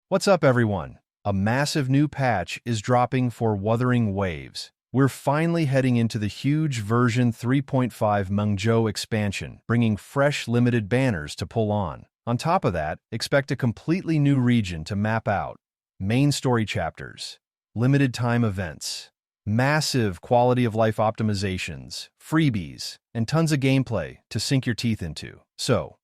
What's up, everyone? A massive new patch is dropping for Wuthering Waves. We're finally heading into the huge version 3.5 Mengzhou expansion, bringing fresh limited banners to pull on. On top of that, expect a completely new region to map out. Main story chapters, limited time events, massive quality of life optimizations, freebies, and tons of gameplay to sink your teeth into. So,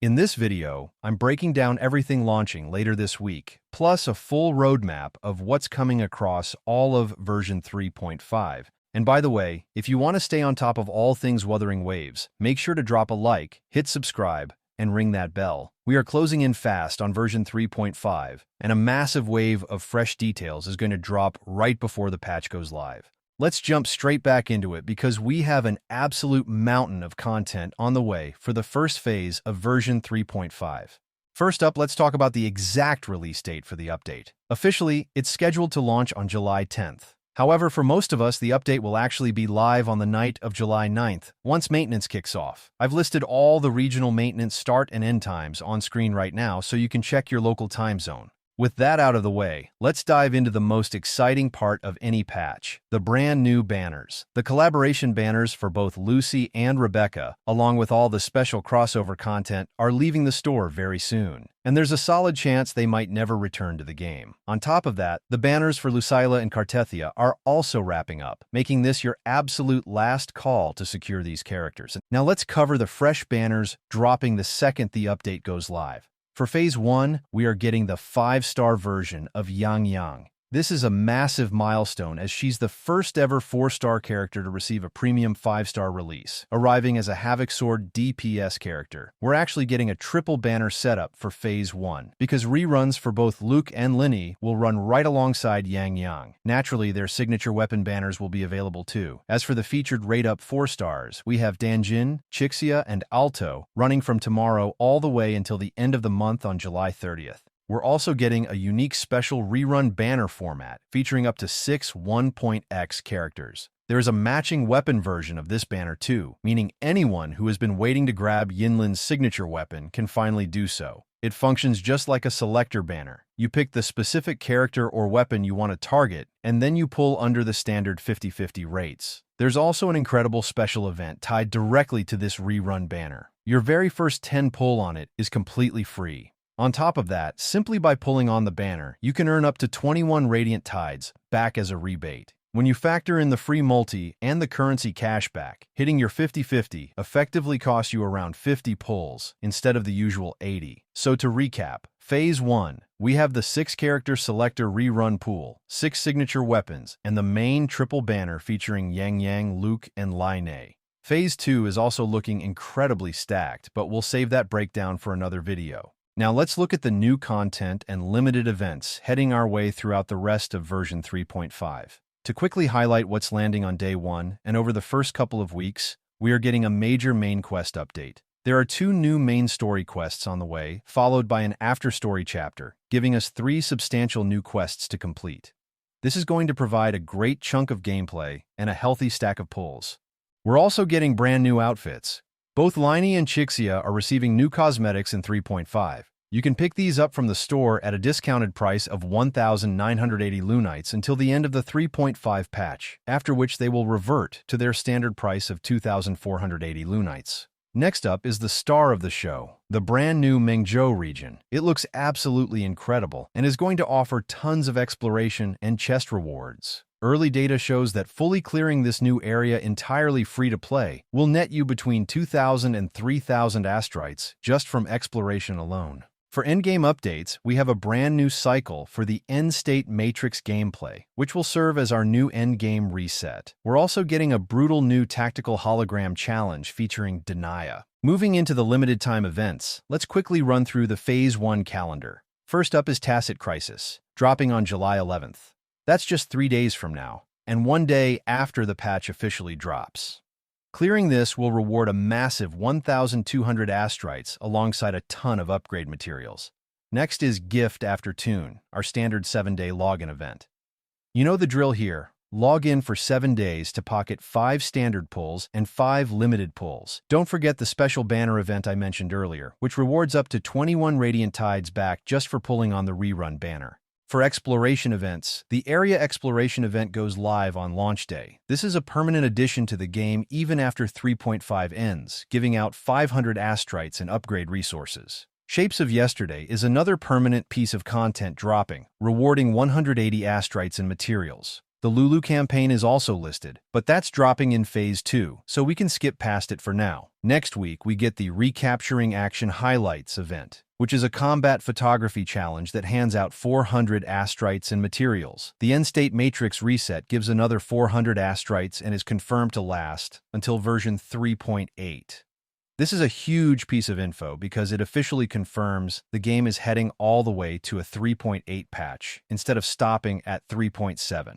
in this video, I'm breaking down everything launching later this week, plus a full roadmap of what's coming across all of version 3.5. And by the way, if you want to stay on top of all things Wuthering Waves, make sure to drop a like, hit subscribe, and ring that bell. We are closing in fast on version 3.5, and a massive wave of fresh details is going to drop right before the patch goes live. Let's jump straight back into it because we have an absolute mountain of content on the way for the first phase of version 3.5. First up, let's talk about the exact release date for the update. Officially, it's scheduled to launch on July 10th. However, for most of us, the update will actually be live on the night of July 9th, once maintenance kicks off. I've listed all the regional maintenance start and end times on screen right now so you can check your local time zone. With that out of the way, let's dive into the most exciting part of any patch, the brand new banners. The collaboration banners for both Lucy and Rebecca, along with all the special crossover content, are leaving the store very soon. And there's a solid chance they might never return to the game. On top of that, the banners for Lucilla and Cartethia are also wrapping up, making this your absolute last call to secure these characters. Now let's cover the fresh banners dropping the second the update goes live. For Phase 1, we are getting the 5-star version of Yang Yang. This is a massive milestone as she's the first ever 4-star character to receive a premium 5-star release, arriving as a Havoc Sword DPS character. We're actually getting a triple banner setup for Phase 1, because reruns for both Luke and Linny will run right alongside Yang Yang. Naturally, their signature weapon banners will be available too. As for the featured rate-up 4-stars, we have Danjin, Chixia, and Alto running from tomorrow all the way until the end of the month on July 30th. We're also getting a unique special rerun banner format featuring up to 6 1.x characters. There is a matching weapon version of this banner too, meaning anyone who has been waiting to grab Yinlin's signature weapon can finally do so. It functions just like a selector banner. You pick the specific character or weapon you want to target, and then you pull under the standard 50-50 rates. There's also an incredible special event tied directly to this rerun banner. Your very first 10 pull on it is completely free. On top of that, simply by pulling on the banner, you can earn up to 21 Radiant Tides back as a rebate. When you factor in the free multi and the currency cashback, hitting your 50-50 effectively costs you around 50 pulls instead of the usual 80. So to recap, Phase 1, we have the 6-character selector rerun pool, 6 signature weapons, and the main triple banner featuring Yang Yang, Luke, and Linite. Phase 2 is also looking incredibly stacked, but we'll save that breakdown for another video. Now let's look at the new content and limited events heading our way throughout the rest of version 3.5. To quickly highlight what's landing on day 1 and over the first couple of weeks, we are getting a major main quest update. There are 2 new main story quests on the way, followed by an after-story chapter, giving us 3 substantial new quests to complete. This is going to provide a great chunk of gameplay and a healthy stack of pulls. We're also getting brand new outfits. Both Liney and Chixia are receiving new cosmetics in 3.5. You can pick these up from the store at a discounted price of 1,980 Lunites until the end of the 3.5 patch, after which they will revert to their standard price of 2,480 Lunites. Next up is the star of the show, the brand new Mengzhou region. It looks absolutely incredible and is going to offer tons of exploration and chest rewards. Early data shows that fully clearing this new area entirely free to play will net you between 2,000 and 3,000 astrites just from exploration alone. For endgame updates, we have a brand new cycle for the End State Matrix gameplay, which will serve as our new endgame reset. We're also getting a brutal new tactical hologram challenge featuring Denia. Moving into the limited time events, let's quickly run through the Phase 1 calendar. First up is Tacit Crisis, dropping on July 11th. That's just 3 days from now, and 1 day after the patch officially drops. Clearing this will reward a massive 1,200 astrites alongside a ton of upgrade materials. Next is Gift After Tune, our standard 7-day login event. You know the drill here. Log in for 7 days to pocket 5 standard pulls and 5 limited pulls. Don't forget the special banner event I mentioned earlier, which rewards up to 21 Radiant Tides back just for pulling on the rerun banner. For exploration events, the Area Exploration event goes live on launch day. This is a permanent addition to the game even after 3.5 ends, giving out 500 astrites and upgrade resources. Shapes of Yesterday is another permanent piece of content dropping, rewarding 180 astrites and materials. The Lulu campaign is also listed, but that's dropping in Phase 2, so we can skip past it for now. Next week, we get the Recapturing Action Highlights event, which is a combat photography challenge that hands out 400 astrites and materials. The End State Matrix reset gives another 400 astrites and is confirmed to last until version 3.8. This is a huge piece of info because it officially confirms the game is heading all the way to a 3.8 patch instead of stopping at 3.7.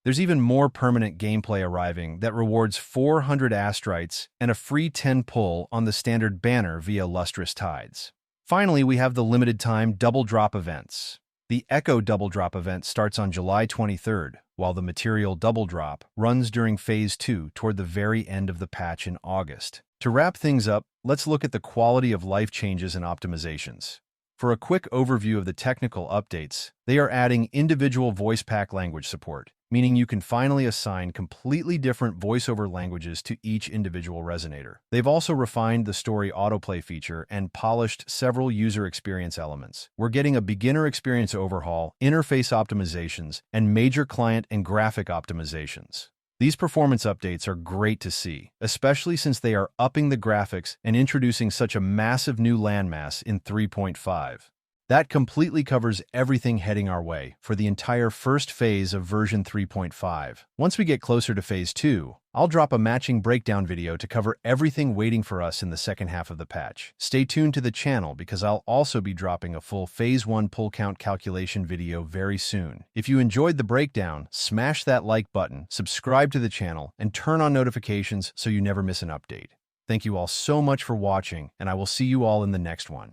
There's even more permanent gameplay arriving that rewards 400 astrites and a free 10 pull on the standard banner via Lustrous Tides. Finally, we have the limited-time double drop events. The Echo double drop event starts on July 23rd, while the Material double drop runs during Phase 2 toward the very end of the patch in August. To wrap things up, let's look at the quality of life changes and optimizations. For a quick overview of the technical updates, they are adding individual voice pack language support, meaning you can finally assign completely different voiceover languages to each individual resonator. They've also refined the story autoplay feature and polished several user experience elements. We're getting a beginner experience overhaul, interface optimizations, and major client and graphic optimizations. These performance updates are great to see, especially since they are upping the graphics and introducing such a massive new landmass in 3.5. That completely covers everything heading our way for the entire first phase of version 3.5. Once we get closer to Phase 2, I'll drop a matching breakdown video to cover everything waiting for us in the second half of the patch. Stay tuned to the channel because I'll also be dropping a full Phase 1 pull count calculation video very soon. If you enjoyed the breakdown, smash that like button, subscribe to the channel, and turn on notifications so you never miss an update. Thank you all so much for watching, and I will see you all in the next one.